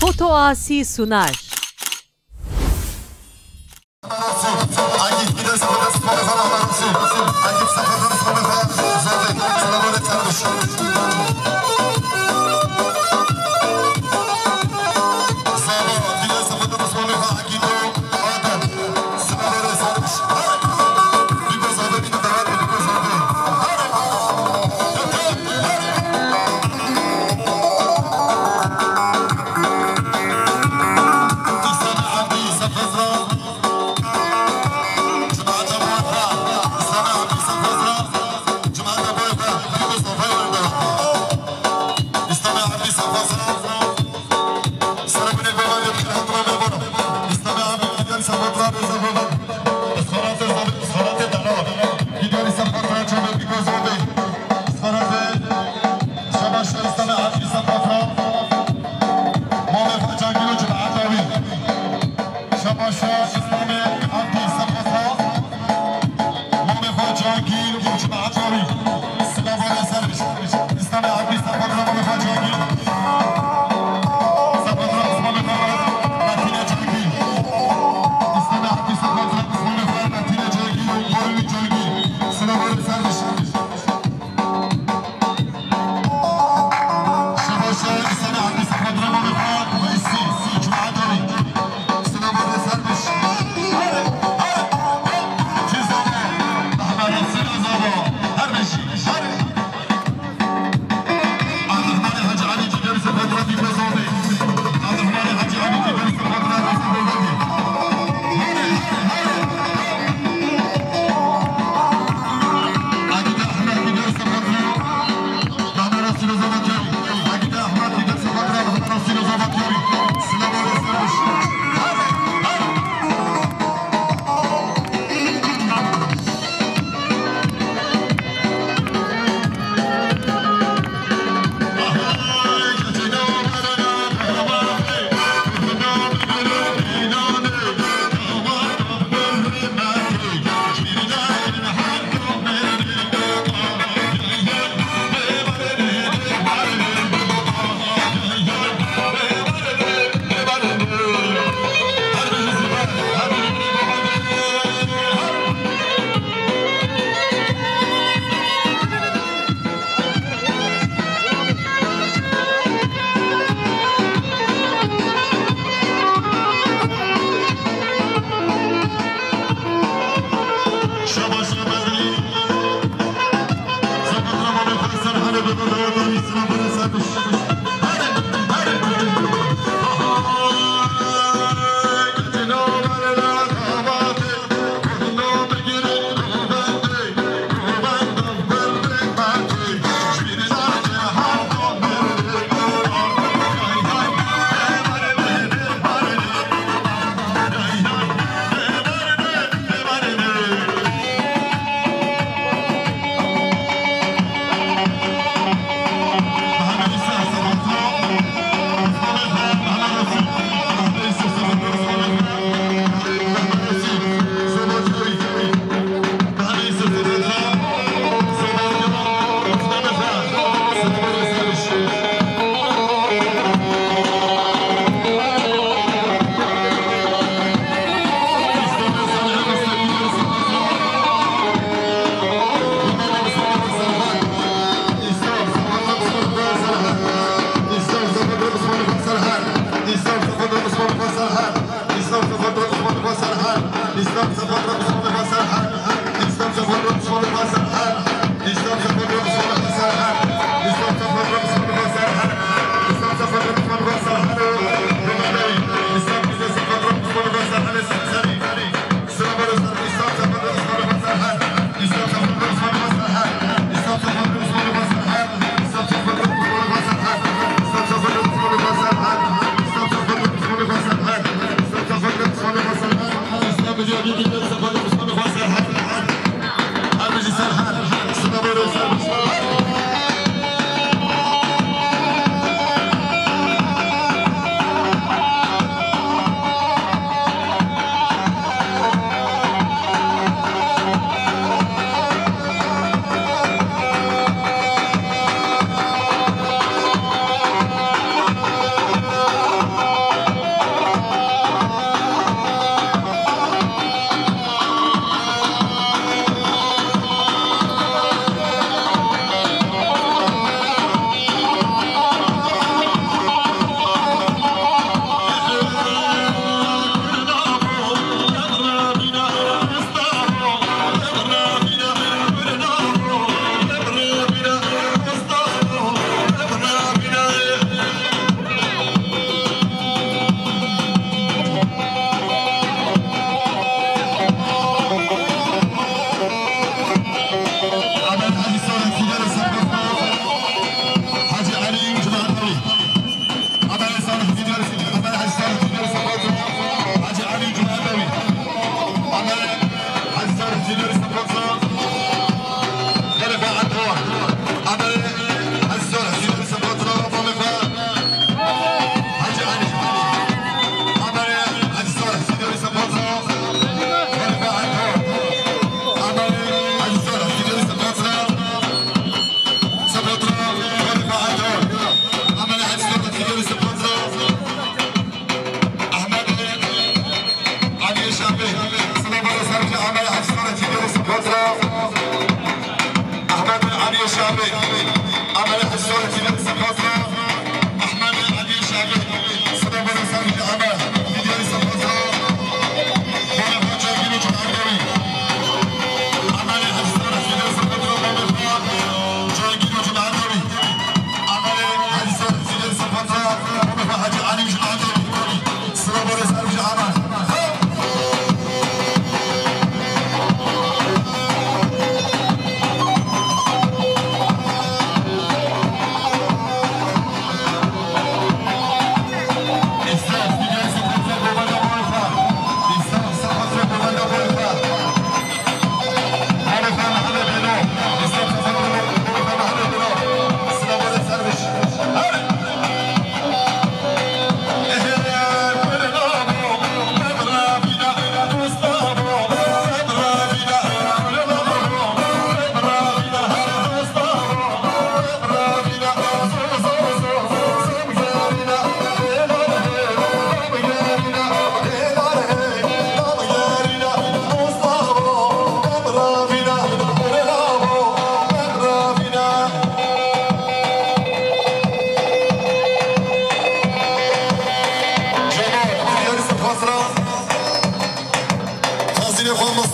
Foto Asi sunar.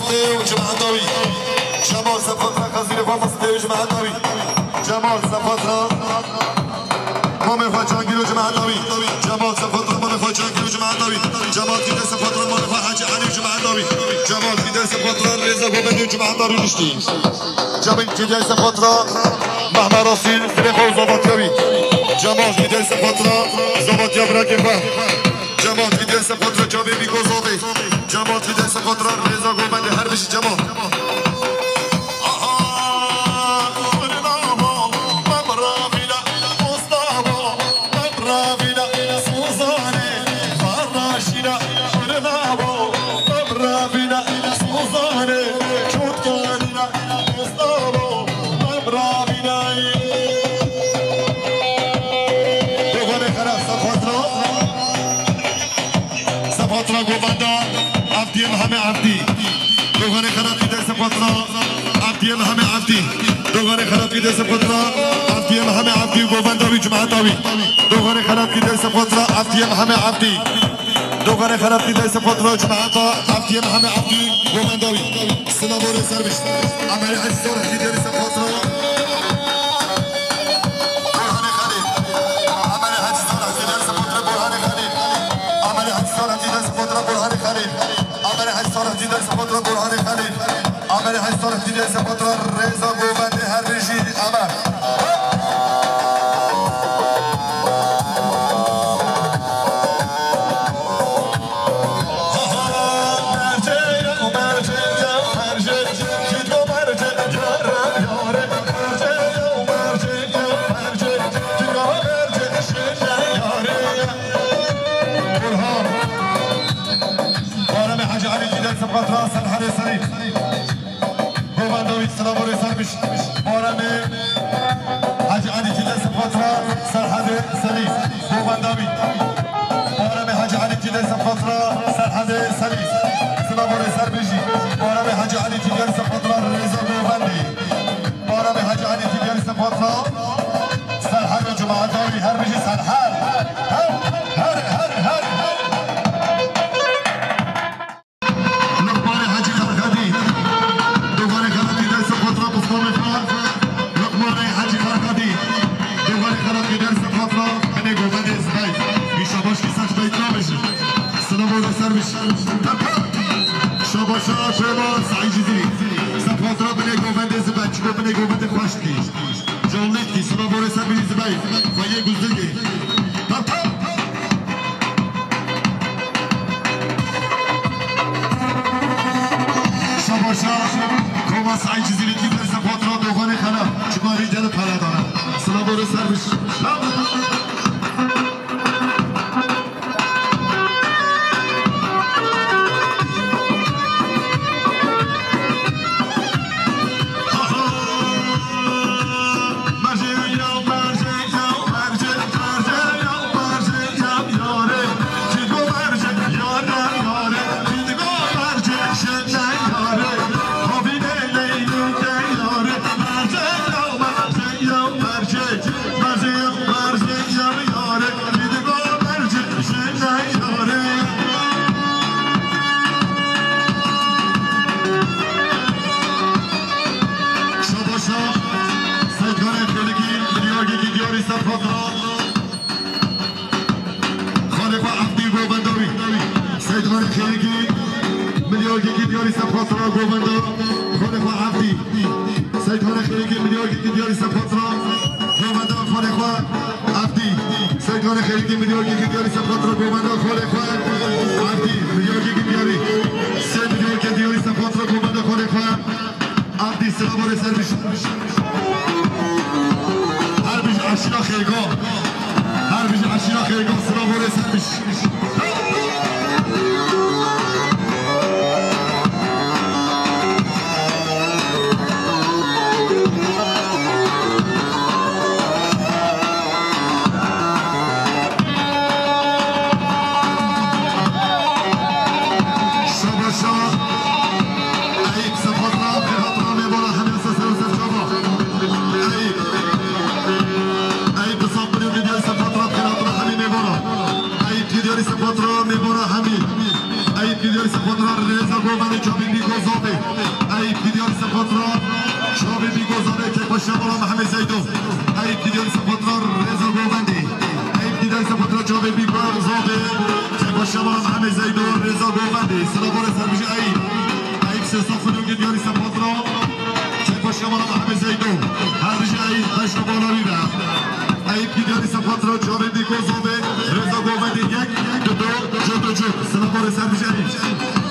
مستوي جمعتوي جمال سفطرة خزينة فمستوي جمعتوي جمال سفطرة مامي فاجانجيلو جمعتوي جمال سفطرة مامي فاجانجيلو جمعتوي جمال كده سفطرة مامي فحاجة علي جمعتوي جمال كده سفطرة رزق وبدو جمعتوي نشتي جمال كده سفطرة مهما راسي سريخو زبطيوي جمال كده سفطرة زبطيا براكفة جمال كده سفطرة جابي بيكو زوبي جمال كده سفطرة رزق وبدو هربش جمال دوغانه خراب كده سفطرة عبدي همه عبدي دوغانه خراب كده سفطرة عبدي همه عبدي گوبنداوی جمعتاوی دوغانه خراب كده سفطرة عبدي همه عبدي دوغانه خراب كده سفطرة جمعتا عبدي همه عبدي گوبنداوی سلام ور سربش عمل عزور كده سفطرة برهان خليل عمل عزور كده سفطرة برهان خليل عمل عزور كده سفطرة برهان خليل عمل حصار جديد سفطرة برهان خليل عمل حصار جديد سفطرة رضا گوبند هرشی عمل سفطرة سرحد سريف گوبنداوی سلام ور سربش بارمه حاج علی جده سفطرة سرحد سريف گوبنداوی بارمه حاج علی جده سفطرة سرحد سريف سلام ور سربشی بارمه حاج علی جده سفطرة رضا گوبندی بارمه حاج علی جده سفطرة سرحد جمعتاوی هر بشی سرحد هر شاباشا شما سعی جزیری سفطرة بنی گوبند زبان چکو بنی گوبند خوشتی جالب کی سنا بوره سر بنی زبان فایه گزدگی شاباشا کما سعی جزیری کی در سفطرة دوغان خلا چکو ریجل پلا دارم سنا بوره سر بش سفطرة گوبندا خالقوا عبدی سیدخان خیلی میلیارد دیاری سفطرة گوبندا خالقوا عبدی سیدخان خیلی میلیارد دیاری سفطرة گوبندا خالقوا عبدی میلیارد دیاری 3 میلیارد دیاری سفطرة گوبندا خالقوا عبدی سلام ور سربش هر بیش عشیرا خیگاه هر بیش عشیرا خیگاه سلام ور سربش ای تصابر میدیای سفطرة خیرات را حمیم بولا جاوید بیکار زاده چه شما همه زیدون رضا گوبندی سلام سربیش عیب سه خودم که دیاری سپاس را چه شما همه زیدون هر جایی خشت بالا میره عیب که دیاری سپاس را جاوید بیکار زاده رضا گوبندی یک دو جو سلام سربیش عیب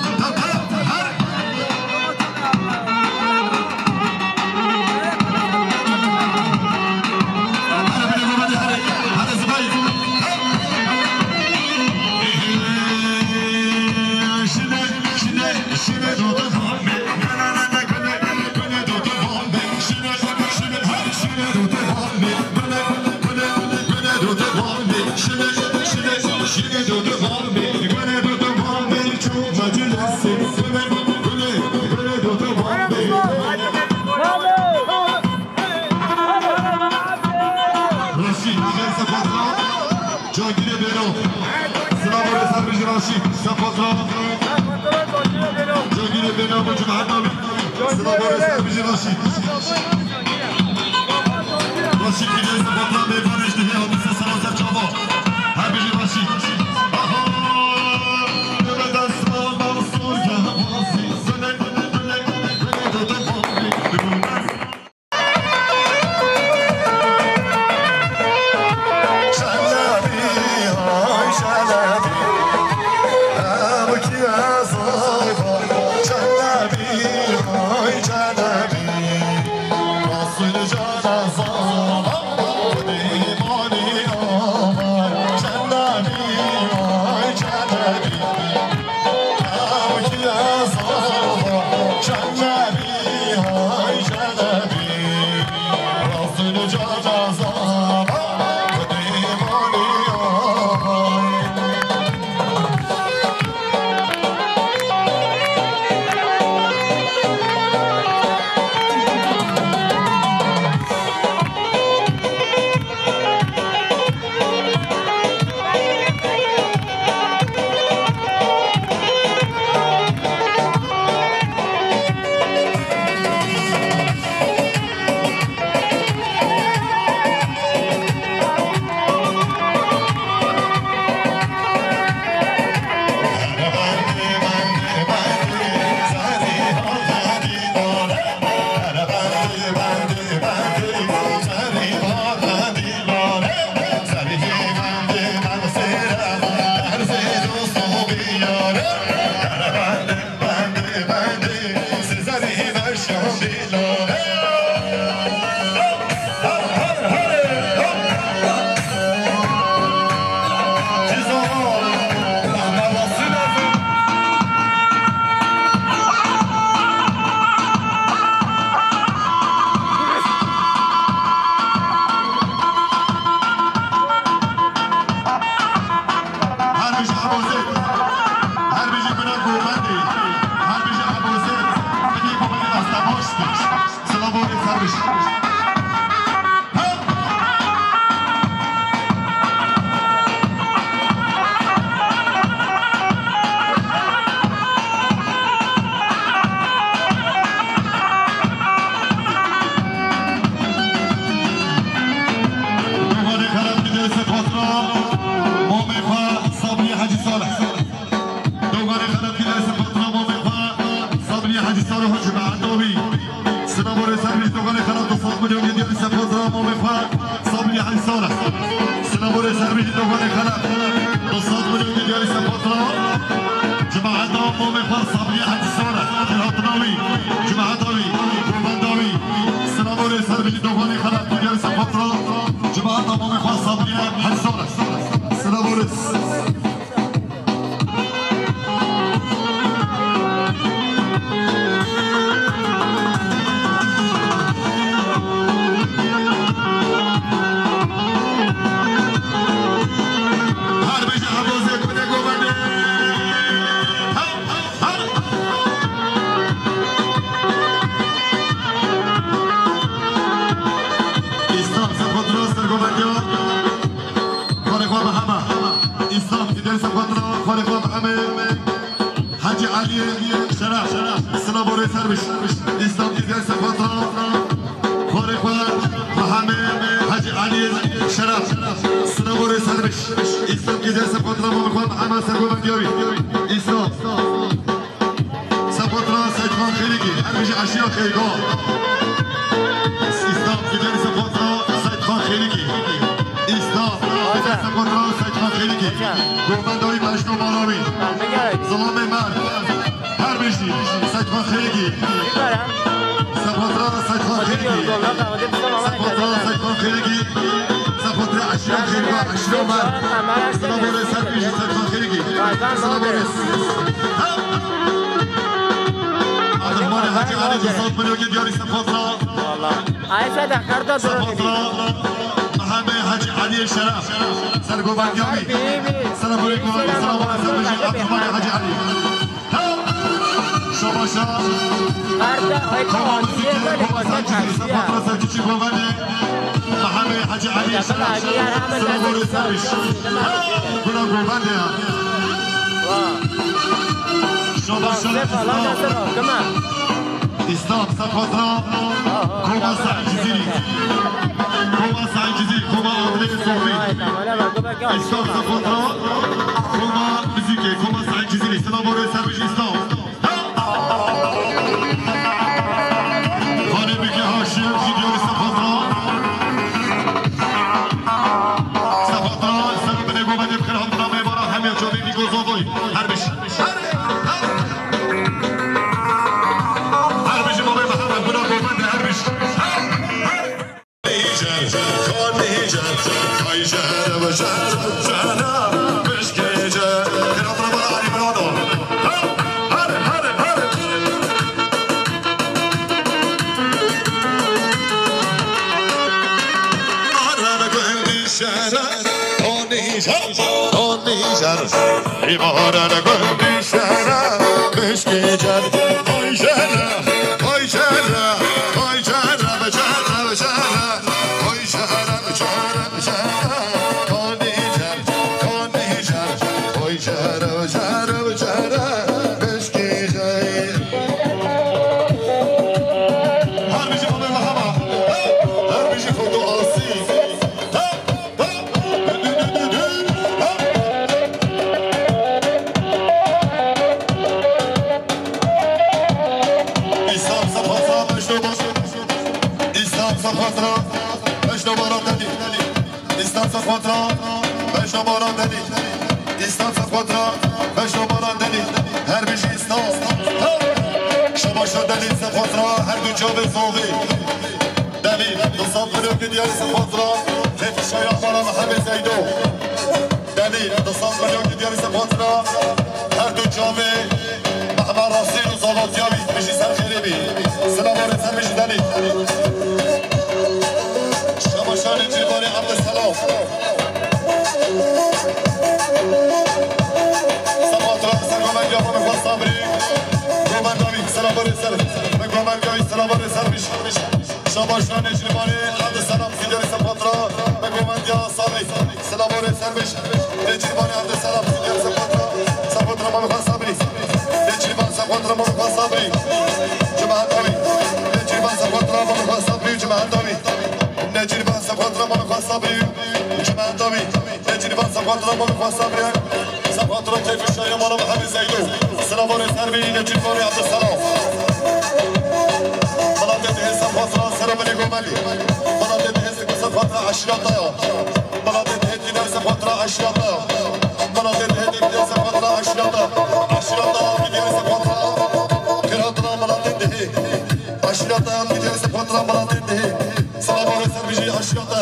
خوريخوان محمد حاج علي شرف سنوور سربش اسلام كده سبقتنا مخوان محمد سرقوم ديابي اسلام سبقتنا سيدخان خيريكي هرمش اشياء خيريكا اسلام كده سبقتنا سيدخان خيريكي اسلام كده سبقتنا سيدخان خيريكي قومن داري مشنو ماراوي ظلام مرد هرمشي سيدخان خيريكي سبقتنا سيدخان خيريكي سبقتنا سيدخان خيريكي سبقتنا اشياء خيريكا اشياء مرد سنوور سربش سيدخان خيريكي سنوور حاجی علی جسد بلیوگی دیاری سپاسرا والله عایشه دکار داد سپاسرا محمد حاجی علی شرف سرگوبندیابی سلام علیکم سلام علیکم عبدالله حاجی علی شما شما سپاسرا سرکیچی گوبنده محمد حاجی علی شرف سلام علیکم گناه گوبنده شما شما اسلام سپاسرا کوما سعید جزیری کوما سعید جزیری کوما آدمی صوفی اسلام سپاسرا کوما موزیک کوما سعید جزیری سلام باره سربش اسلام خانه بگه هاشم جیدیوی سپاسرا سپاسرا سلام بنه گومده بخیر همدنا میبارا همه جاوی میگو زاوی هر بش İmara gönlü şera Meşke cer Oy şera Oy şera Oy şera Beşera beşera Oy şera beşera beşera Kani cer Kani cer Oy şera beşera beşera Meşke cer Her bir şey olur mahama Her bir şey kodu alsın Safatra, beş numaran deli. İslam Safatra, beş numaran deli. Her bir şey İslam. Şabaşa deli Safatra, her gün çabuk soğuğu. Deli, dostan bölüm gidiyor Safatra. Tefişe yapmana Mehmet Zeydo. Deli, dostan bölüm gidiyor Safatra. Her gün çabuk. Mehmet Rasil Uzalat Yavi, beşi sen khiribi. Selam aleyküm sen beşi deli. Şabaşa Necibani Abdüsselam. Şabaşlar Necibani Abdüsselam Sideri Sapatra ve Gomendiya Sabri Selam ore serbeş Necibani Abdüsselam Sideri Sapatra Sapatra Mamukha Sabri Neciban Sapatra Mamukha Sabri Cemaat Abi Neciban Sapatra Mamukha Sabri Cemaat Abi Neciban Sapatra Mamukha Sabri Cemaat Abi Neciban Sapatra Mamukha Sabri Sapatra Keyfi Şayyamana Muhammed Zeydo Selam ore serbeyi Necibani Abdüsselam Safatra selam aleyküm Ali. Bana dedi hezek Safatra aşirata ya. Bana dedi hediler Safatra aşirata ya. Bana dedi hediler Safatra aşirata. Aşirata gidiyor Safatra. Kıratına bana dedi. Aşirata gidiyor Safatra bana dedi. Selam aleyküm serbici aşirata.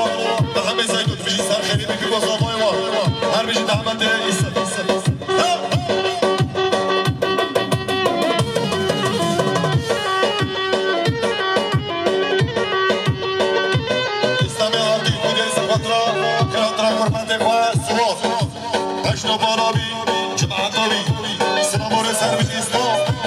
بالا به همه زیدون بجی سر خیلی بگی باز آبای ما هر بجی دعمت ایسا اسلامی عبدی کودی سفاترا کراترا قربت خواه سواف هشتا بالا بی جماعت بی سلام و سر بجی اسلام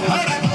Hey!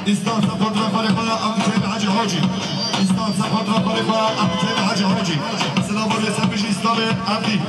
استاد سپاد را خالی خدا عبدالکریم حاجی حاجی استاد سپاد را خالی خدا عبدالکریم حاجی حاجی سلام و رسم بشی استاد عبدی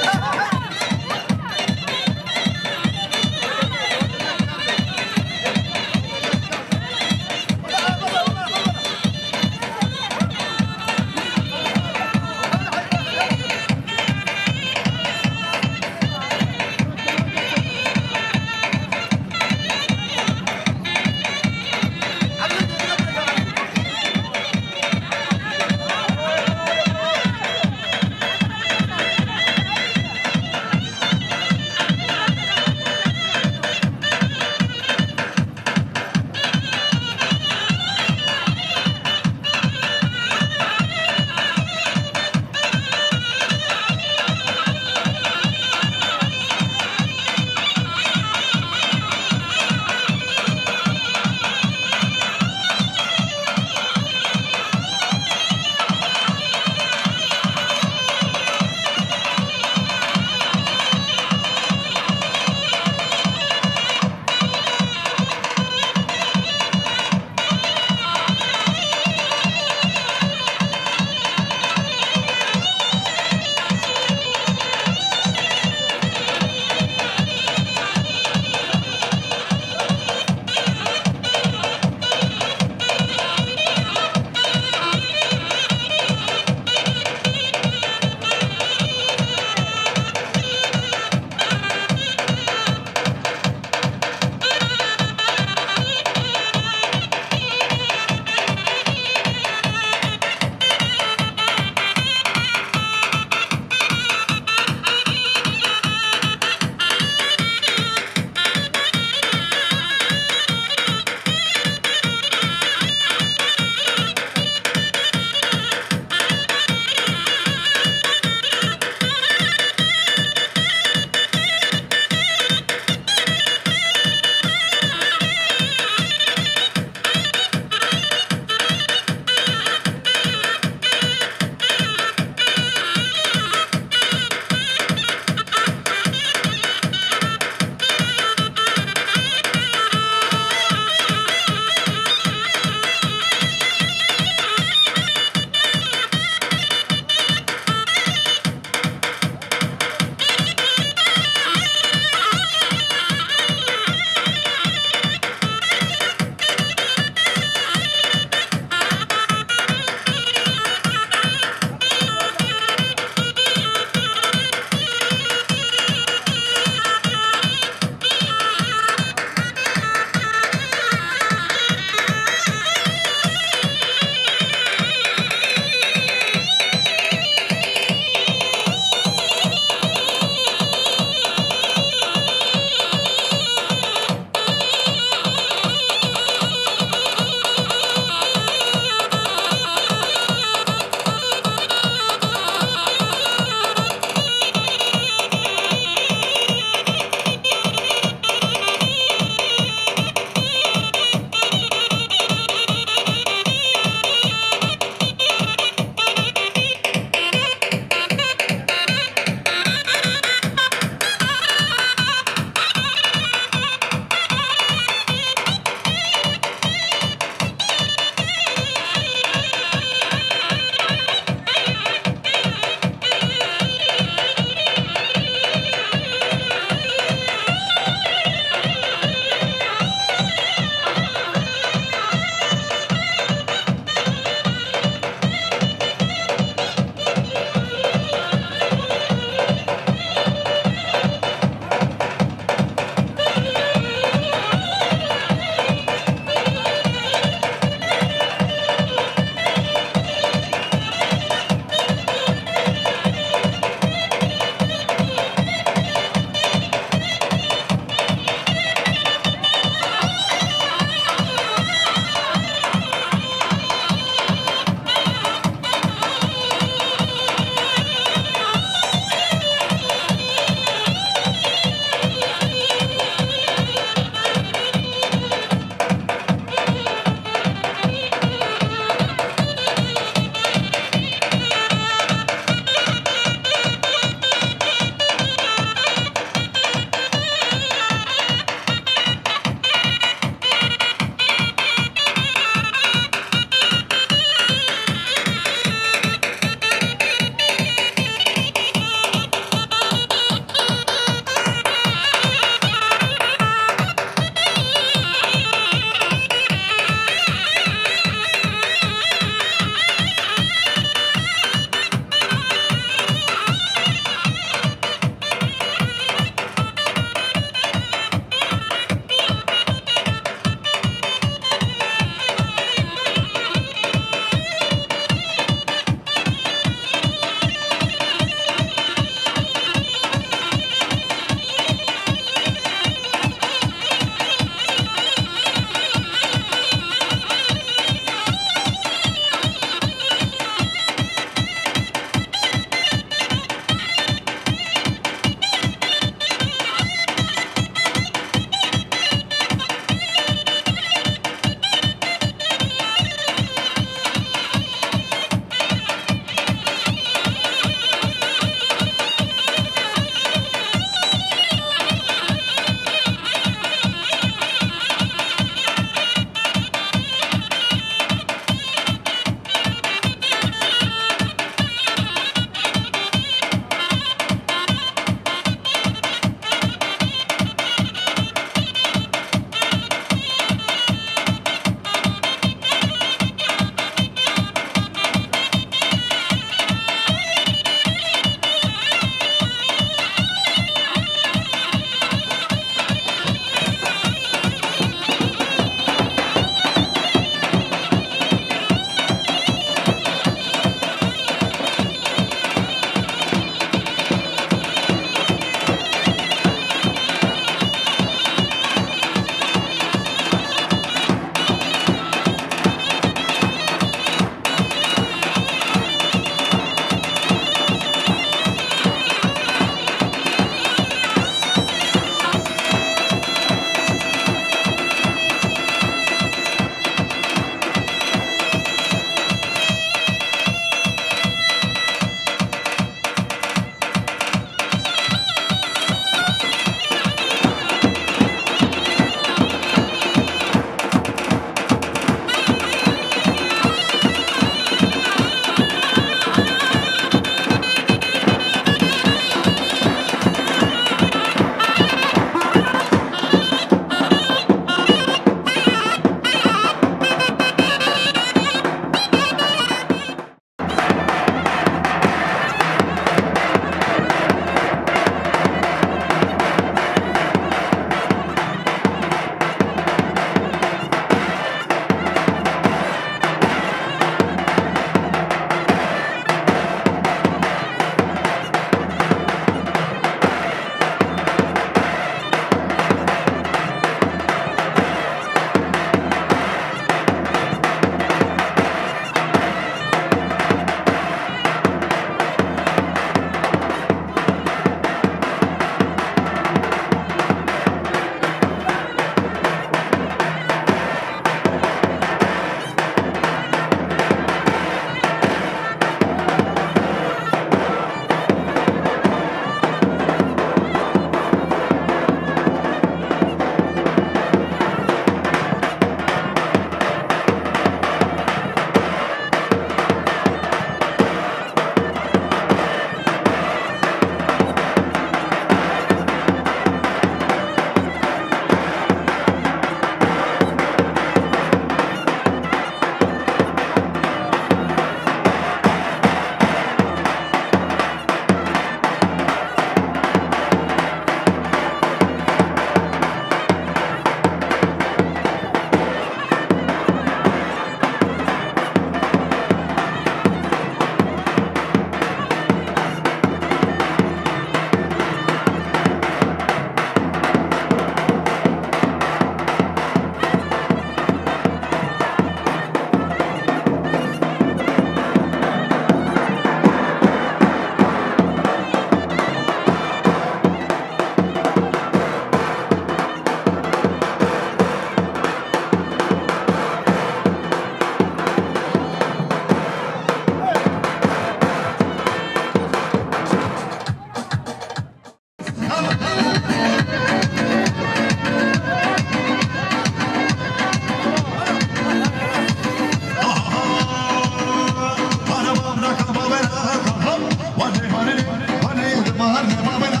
مهر نبابنا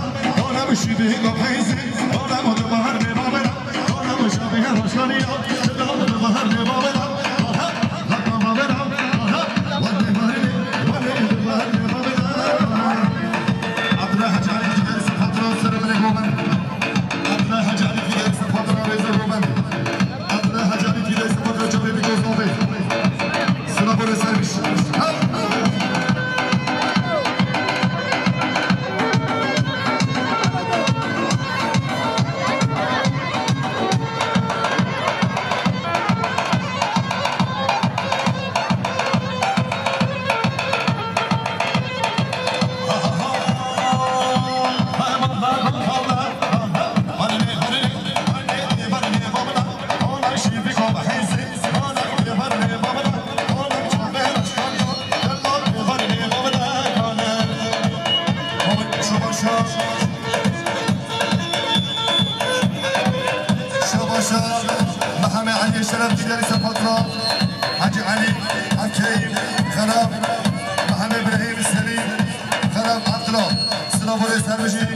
أنا بشيده قبيزي أنا مود مهر نبابنا أنا مشابه رشانيا أنا مود مهر نبابنا هكا بابنا ود مهر نبابنا أطلع جاري في جالس فترة سر من الرومان أطلع جاري في جالس فترة ريز الرومان أطلع جاري في جالس فترة جبري بيكوزنوبي سلابور سيرفيس محمد علي شرف جالس فترة حاجي علي حكيم خراب محمد ابراهيم السليم خراب عبد الله سلابوري سربجي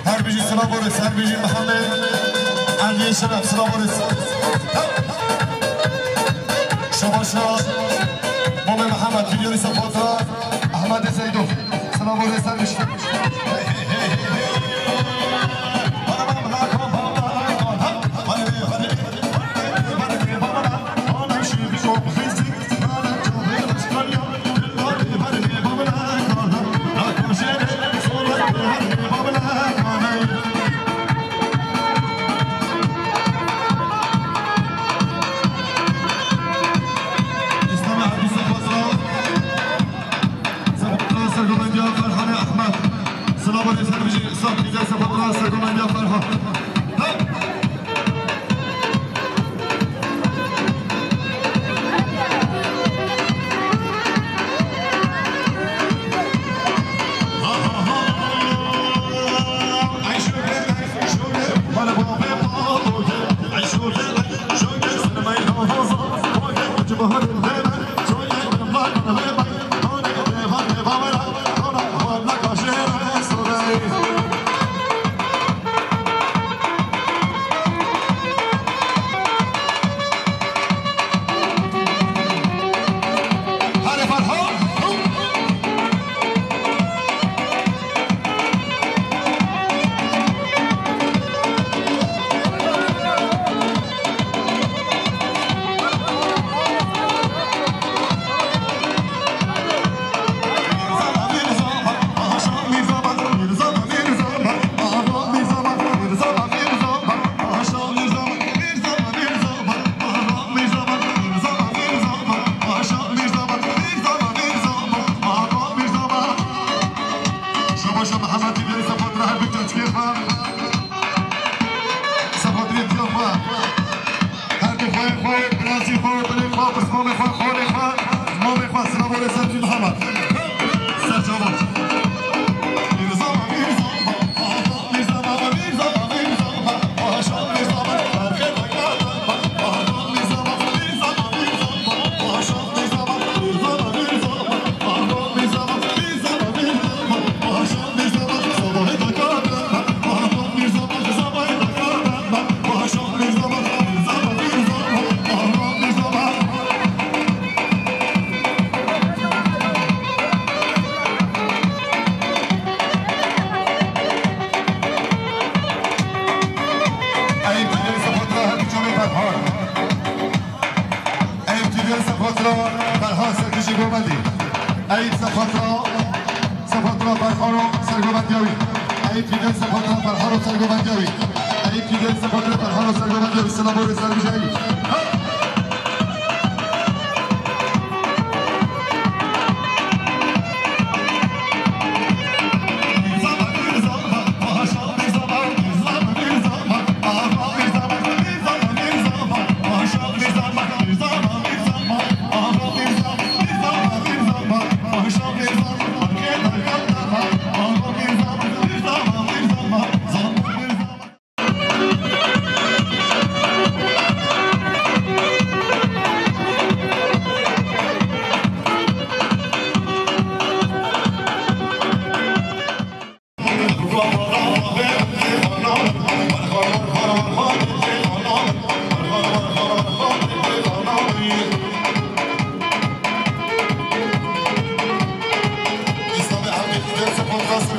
هربجي سلابوري سربجي محمد علي شرف سلابوري شباشا مامي محمد جالس فترة احمد زيدوف سلابوري سربجي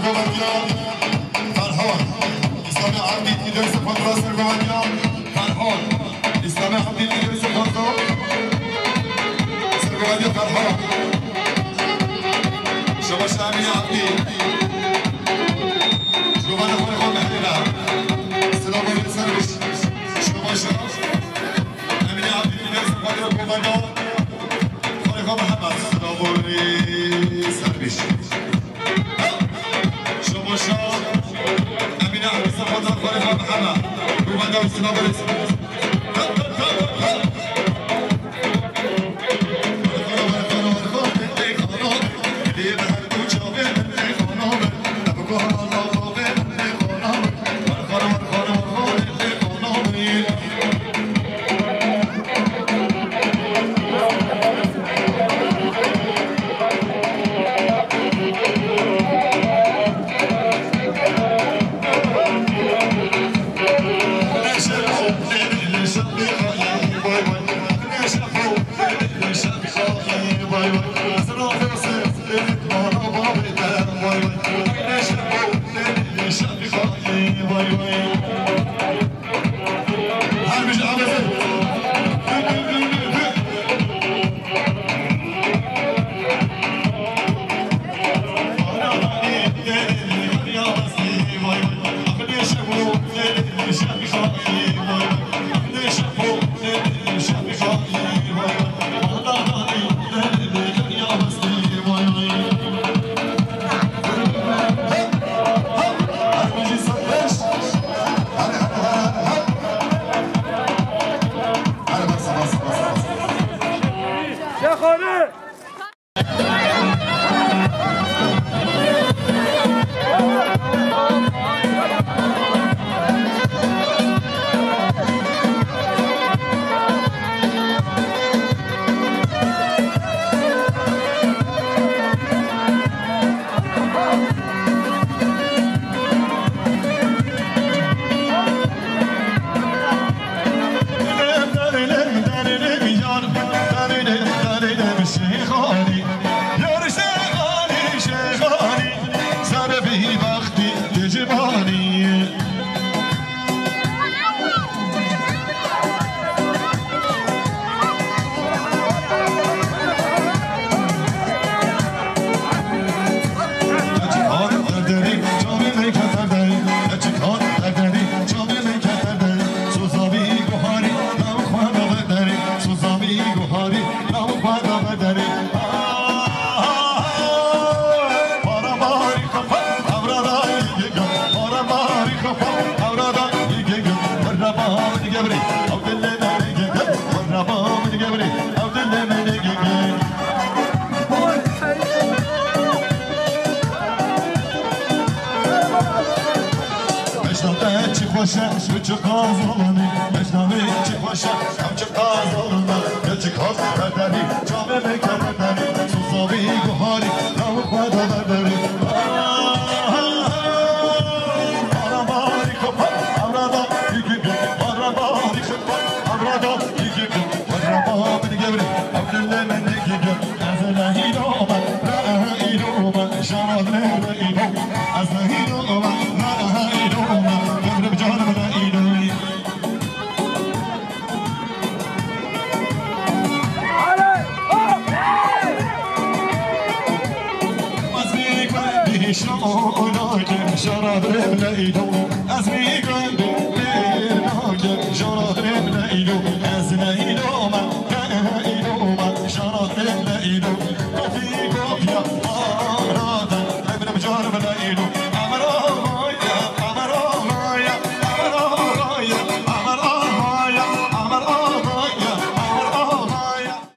سرگوانیا فرهان اسلام عبدی ایدریس فاطمه سرگوانیا فرهان اسلام عبدی ایدریس فاطمه سرگوانیا فرهان شما شامل عبدی شما نخواه خود مهدینا سلام علیکم سرش شما امین عبدی ایدریس فاطمه کوماندا خود محمد سلام علیکم سرش امين عبد الصمد الخليفه محمد ومدام السنابلس Shut up,